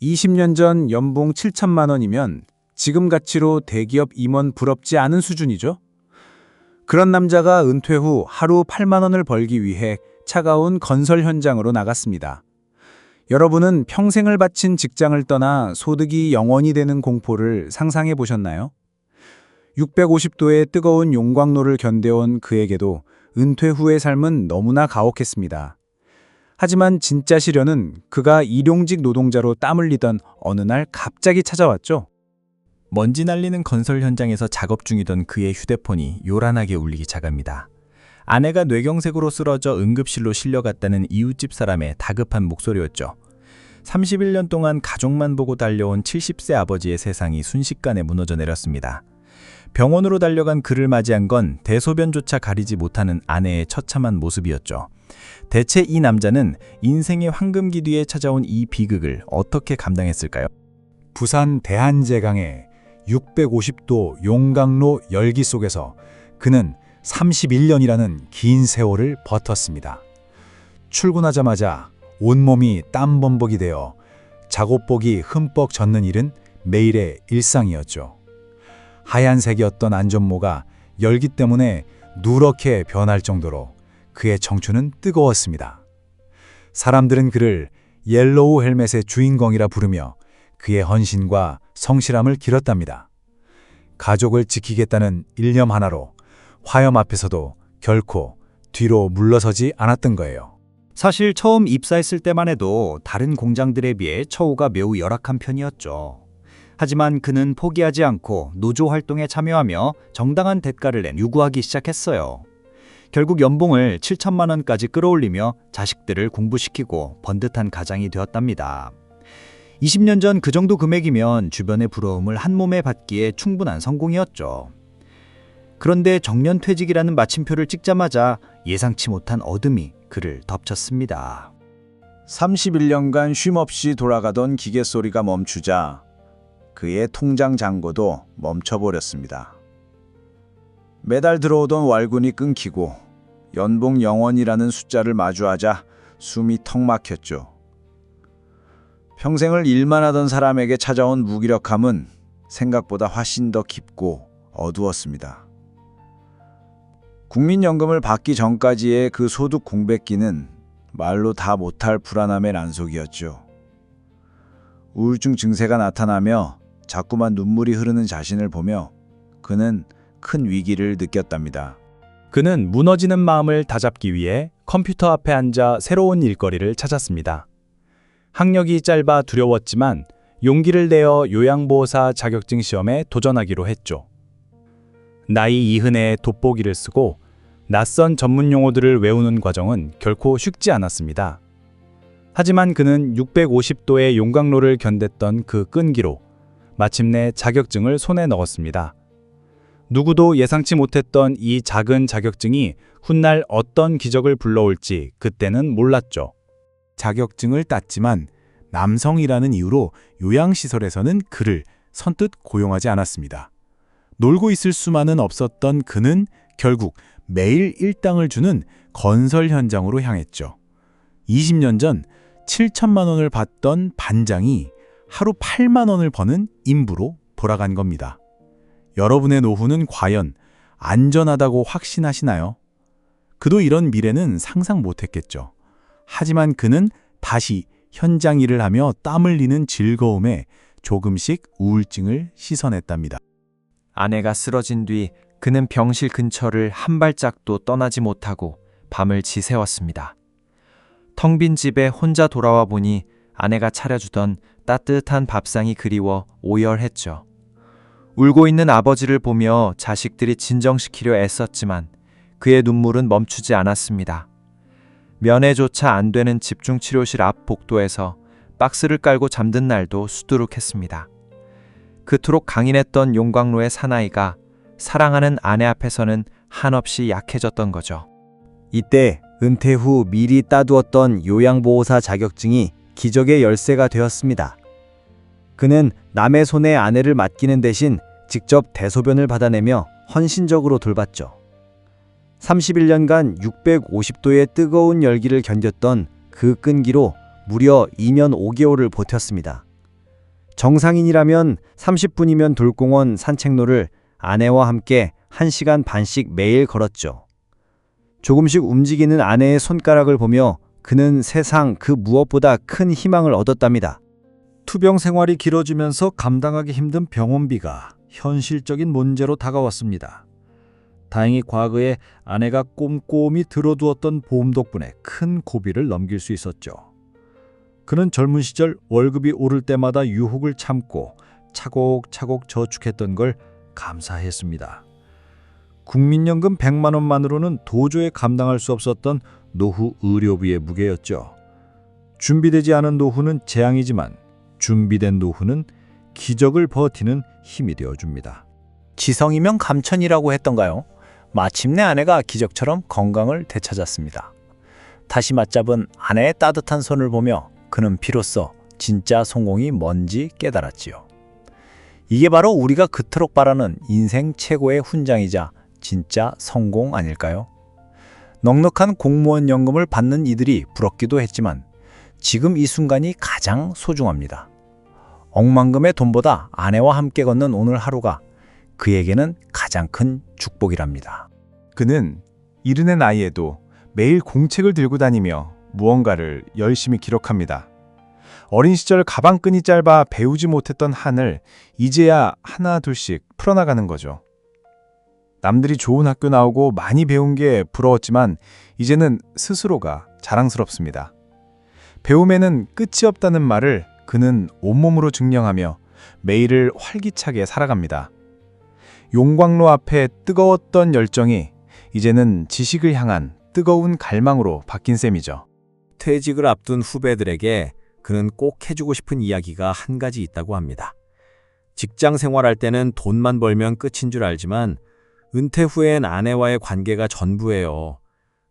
20년 전 연봉 7천만 원이면 지금 가치로 대기업 임원 부럽지 않은 수준이죠. 그런 남자가 은퇴 후 하루 8만 원을 벌기 위해 차가운 건설 현장으로 나갔습니다. 여러분은 평생을 바친 직장을 떠나 소득이 0원이 되는 공포를 상상해 보셨나요? 650도의 뜨거운 용광로를 견뎌온 그에게도 은퇴 후의 삶은 너무나 가혹했습니다. 하지만 진짜 시련은 그가 일용직 노동자로 땀 흘리던 어느 날 갑자기 찾아왔죠. 먼지 날리는 건설 현장에서 작업 중이던 그의 휴대폰이 요란하게 울리기 시작합니다. 아내가 뇌경색으로 쓰러져 응급실로 실려갔다는 이웃집 사람의 다급한 목소리였죠. 31년 동안 가족만 보고 달려온 70세 아버지의 세상이 순식간에 무너져 내렸습니다. 병원으로 달려간 그를 맞이한 건 대소변조차 가리지 못하는 아내의 처참한 모습이었죠. 대체 이 남자는 인생의 황금기 뒤에 찾아온 이 비극을 어떻게 감당했을까요? 부산 대한제강의 650도 용광로 열기 속에서 그는 31년이라는 긴 세월을 버텼습니다. 출근하자마자 온몸이 땀범벅이 되어 작업복이 흠뻑 젖는 일은 매일의 일상이었죠. 하얀색이었던 안전모가 열기 때문에 누렇게 변할 정도로 그의 청춘은 뜨거웠습니다. 사람들은 그를 옐로우 헬멧의 주인공이라 부르며 그의 헌신과 성실함을 길었답니다. 가족을 지키겠다는 일념 하나로 화염 앞에서도 결코 뒤로 물러서지 않았던 거예요. 사실 처음 입사했을 때만 해도 다른 공장들에 비해 처우가 매우 열악한 편이었죠. 하지만 그는 포기하지 않고 노조 활동에 참여하며 정당한 대가를 요구하기 시작했어요. 결국 연봉을 7천만 원까지 끌어올리며 자식들을 공부시키고 번듯한 가장이 되었답니다. 20년 전 그 정도 금액이면 주변의 부러움을 한 몸에 받기에 충분한 성공이었죠. 그런데 정년퇴직이라는 마침표를 찍자마자 예상치 못한 어둠이 그를 덮쳤습니다. 31년간 쉼없이 돌아가던 기계 소리가 멈추자 그의 통장 잔고도 멈춰버렸습니다. 매달 들어오던 월급이 끊기고 연봉 0원이라는 숫자를 마주하자 숨이 턱 막혔죠. 평생을 일만 하던 사람에게 찾아온 무기력함은 생각보다 훨씬 더 깊고 어두웠습니다. 국민연금을 받기 전까지의 그 소득 공백기는 말로 다 못할 불안함의 난속이었죠. 우울증 증세가 나타나며 자꾸만 눈물이 흐르는 자신을 보며 그는 큰 위기를 느꼈답니다. 그는 무너지는 마음을 다잡기 위해 컴퓨터 앞에 앉아 새로운 일거리를 찾았습니다. 학력이 짧아 두려웠지만 용기를 내어 요양보호사 자격증 시험에 도전하기로 했죠. 나이 이흔에 돋보기를 쓰고 낯선 전문 용어들을 외우는 과정은 결코 쉽지 않았습니다. 하지만 그는 650도의 용광로를 견뎠던 그 끈기로 마침내 자격증을 손에 넣었습니다. 누구도 예상치 못했던 이 작은 자격증이 훗날 어떤 기적을 불러올지 그때는 몰랐죠. 자격증을 땄지만 남성이라는 이유로 요양시설에서는 그를 선뜻 고용하지 않았습니다. 놀고 있을 수만은 없었던 그는 결국 매일 일당을 주는 건설 현장으로 향했죠. 20년 전 7천만 원을 받던 반장이 하루 8만 원을 버는 인부로 돌아간 겁니다. 여러분의 노후는 과연 안전하다고 확신하시나요? 그도 이런 미래는 상상 못했겠죠. 하지만 그는 다시 현장 일을 하며 땀 흘리는 즐거움에 조금씩 우울증을 씻어냈답니다. 아내가 쓰러진 뒤 그는 병실 근처를 한 발짝도 떠나지 못하고 밤을 지새웠습니다. 텅 빈 집에 혼자 돌아와 보니 아내가 차려주던 따뜻한 밥상이 그리워 오열했죠. 울고 있는 아버지를 보며 자식들이 진정시키려 애썼지만 그의 눈물은 멈추지 않았습니다. 면회조차 안 되는 집중치료실 앞 복도에서 박스를 깔고 잠든 날도 수두룩했습니다. 그토록 강인했던 용광로의 사나이가 사랑하는 아내 앞에서는 한없이 약해졌던 거죠. 이때 은퇴 후 미리 따두었던 요양보호사 자격증이 기적의 열쇠가 되었습니다. 그는 남의 손에 아내를 맡기는 대신 직접 대소변을 받아내며 헌신적으로 돌봤죠. 31년간 650도의 뜨거운 열기를 견뎠던 그 끈기로 무려 2년 5개월을 버텼습니다. 정상인이라면 30분이면 돌공원 산책로를 아내와 함께 1시간 반씩 매일 걸었죠. 조금씩 움직이는 아내의 손가락을 보며 그는 세상 그 무엇보다 큰 희망을 얻었답니다. 투병 생활이 길어지면서 감당하기 힘든 병원비가 현실적인 문제로 다가왔습니다. 다행히 과거에 아내가 꼼꼼히 들어두었던 보험 덕분에 큰 고비를 넘길 수 있었죠. 그는 젊은 시절 월급이 오를 때마다 유혹을 참고 차곡차곡 저축했던 걸 감사했습니다. 국민연금 100만 원만으로는 도저히 감당할 수 없었던 노후 의료비의 무게였죠. 준비되지 않은 노후는 재앙이지만 준비된 노후는 기적을 버티는 힘이 되어줍니다. 지성이면 감천이라고 했던가요? 마침내 아내가 기적처럼 건강을 되찾았습니다. 다시 맞잡은 아내의 따뜻한 손을 보며 그는 비로소 진짜 성공이 뭔지 깨달았지요. 이게 바로 우리가 그토록 바라는 인생 최고의 훈장이자 진짜 성공 아닐까요? 넉넉한 공무원 연금을 받는 이들이 부럽기도 했지만 지금 이 순간이 가장 소중합니다. 억만금의 돈보다 아내와 함께 걷는 오늘 하루가 그에게는 가장 큰 축복이랍니다. 그는 이른의 나이에도 매일 공책을 들고 다니며 무언가를 열심히 기록합니다. 어린 시절 가방끈이 짧아 배우지 못했던 한을 이제야 하나 둘씩 풀어나가는 거죠. 남들이 좋은 학교 나오고 많이 배운 게 부러웠지만 이제는 스스로가 자랑스럽습니다. 배움에는 끝이 없다는 말을 그는 온몸으로 증명하며 매일을 활기차게 살아갑니다. 용광로 앞에 뜨거웠던 열정이 이제는 지식을 향한 뜨거운 갈망으로 바뀐 셈이죠. 퇴직을 앞둔 후배들에게 그는 꼭 해주고 싶은 이야기가 한 가지 있다고 합니다. 직장 생활할 때는 돈만 벌면 끝인 줄 알지만 은퇴 후엔 아내와의 관계가 전부예요.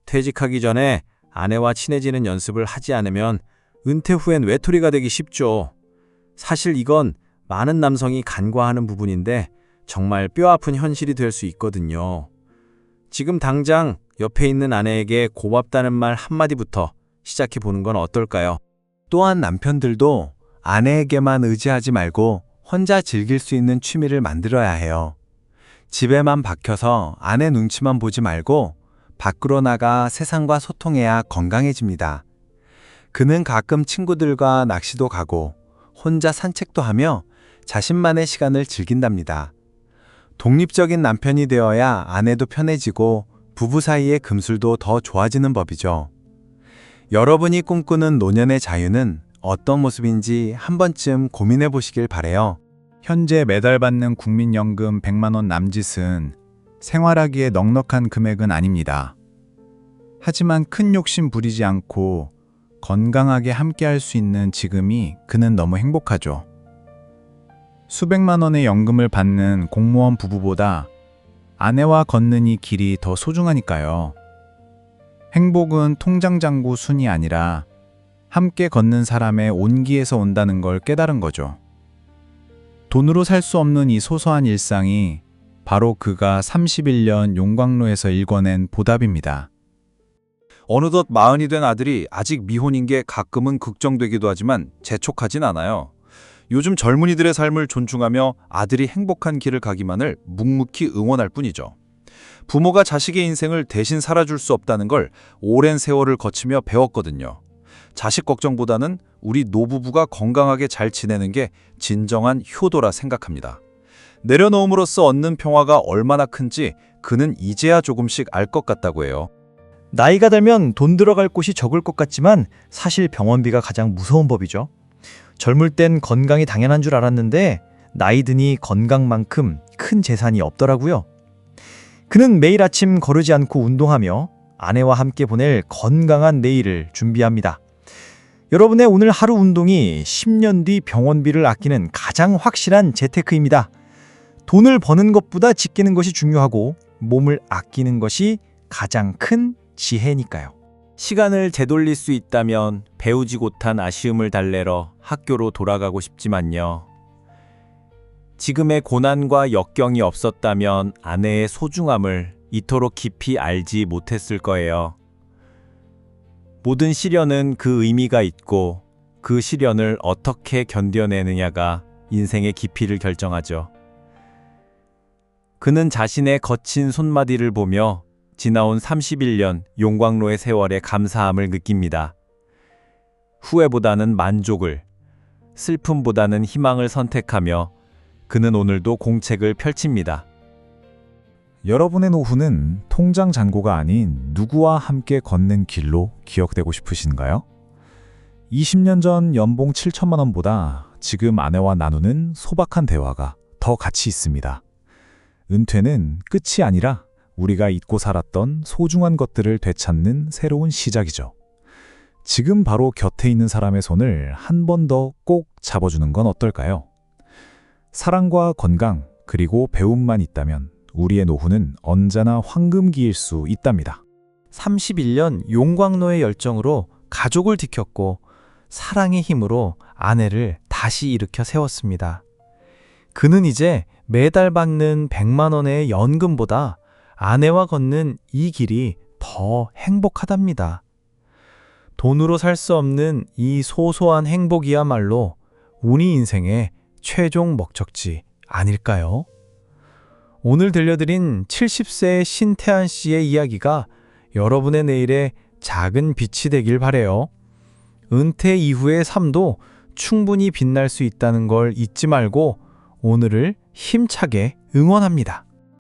퇴직하기 전에 아내와 친해지는 연습을 하지 않으면 은퇴 후엔 외톨이가 되기 쉽죠. 사실 이건 많은 남성이 간과하는 부분인데 정말 뼈아픈 현실이 될 수 있거든요. 지금 당장 옆에 있는 아내에게 고맙다는 말 한마디부터 시작해 보는 건 어떨까요? 또한 남편들도 아내에게만 의지하지 말고 혼자 즐길 수 있는 취미를 만들어야 해요. 집에만 박혀서 아내 눈치만 보지 말고 밖으로 나가 세상과 소통해야 건강해집니다. 그는 가끔 친구들과 낚시도 가고 혼자 산책도 하며 자신만의 시간을 즐긴답니다. 독립적인 남편이 되어야 아내도 편해지고 부부 사이의 금술도 더 좋아지는 법이죠. 여러분이 꿈꾸는 노년의 자유는 어떤 모습인지 한 번쯤 고민해 보시길 바래요. 현재 매달 받는 국민연금 100만 원 남짓은 생활하기에 넉넉한 금액은 아닙니다. 하지만 큰 욕심 부리지 않고 건강하게 함께할 수 있는 지금이 그는 너무 행복하죠. 수백만 원의 연금을 받는 공무원 부부보다 아내와 걷는 이 길이 더 소중하니까요. 행복은 통장 잔고 순이 아니라 함께 걷는 사람의 온기에서 온다는 걸 깨달은 거죠. 돈으로 살 수 없는 이 소소한 일상이 바로 그가 31년 용광로에서 일궈낸 보답입니다. 어느덧 40이 된 아들이 아직 미혼인 게 가끔은 걱정되기도 하지만 재촉하진 않아요. 요즘 젊은이들의 삶을 존중하며 아들이 행복한 길을 가기만을 묵묵히 응원할 뿐이죠. 부모가 자식의 인생을 대신 살아줄 수 없다는 걸 오랜 세월을 거치며 배웠거든요. 자식 걱정보다는 우리 노부부가 건강하게 잘 지내는 게 진정한 효도라 생각합니다. 내려놓음으로써 얻는 평화가 얼마나 큰지 그는 이제야 조금씩 알 것 같다고 해요. 나이가 들면 돈 들어갈 곳이 적을 것 같지만 사실 병원비가 가장 무서운 법이죠. 젊을 땐 건강이 당연한 줄 알았는데 나이 드니 건강만큼 큰 재산이 없더라고요. 그는 매일 아침 거르지 않고 운동하며 아내와 함께 보낼 건강한 내일을 준비합니다. 여러분의 오늘 하루 운동이 10년 뒤 병원비를 아끼는 가장 확실한 재테크입니다. 돈을 버는 것보다 지키는 것이 중요하고 몸을 아끼는 것이 가장 큰 지혜니까요. 시간을 되돌릴 수 있다면 배우지 못한 아쉬움을 달래러 학교로 돌아가고 싶지만요. 지금의 고난과 역경이 없었다면 아내의 소중함을 이토록 깊이 알지 못했을 거예요. 모든 시련은 그 의미가 있고 그 시련을 어떻게 견뎌내느냐가 인생의 깊이를 결정하죠. 그는 자신의 거친 손마디를 보며 지나온 31년 용광로의 세월에 감사함을 느낍니다. 후회보다는 만족을, 슬픔보다는 희망을 선택하며 그는 오늘도 공책을 펼칩니다. 여러분의 노후는 통장 잔고가 아닌 누구와 함께 걷는 길로 기억되고 싶으신가요? 20년 전 연봉 7천만 원보다 지금 아내와 나누는 소박한 대화가 더 가치 있습니다. 은퇴는 끝이 아니라 우리가 잊고 살았던 소중한 것들을 되찾는 새로운 시작이죠. 지금 바로 곁에 있는 사람의 손을 한 번 더 꼭 잡아주는 건 어떨까요? 사랑과 건강, 그리고 배움만 있다면 우리의 노후는 언제나 황금기일 수 있답니다. 31년 용광로의 열정으로 가족을 지켰고 사랑의 힘으로 아내를 다시 일으켜 세웠습니다. 그는 이제 매달 받는 100만 원의 연금보다 아내와 걷는 이 길이 더 행복하답니다. 돈으로 살 수 없는 이 소소한 행복이야말로 우리 인생의 최종 목적지 아닐까요? 오늘 들려드린 70세의 신태한 씨의 이야기가 여러분의 내일에 작은 빛이 되길 바래요. 은퇴 이후의 삶도 충분히 빛날 수 있다는 걸 잊지 말고 오늘을 힘차게 응원합니다.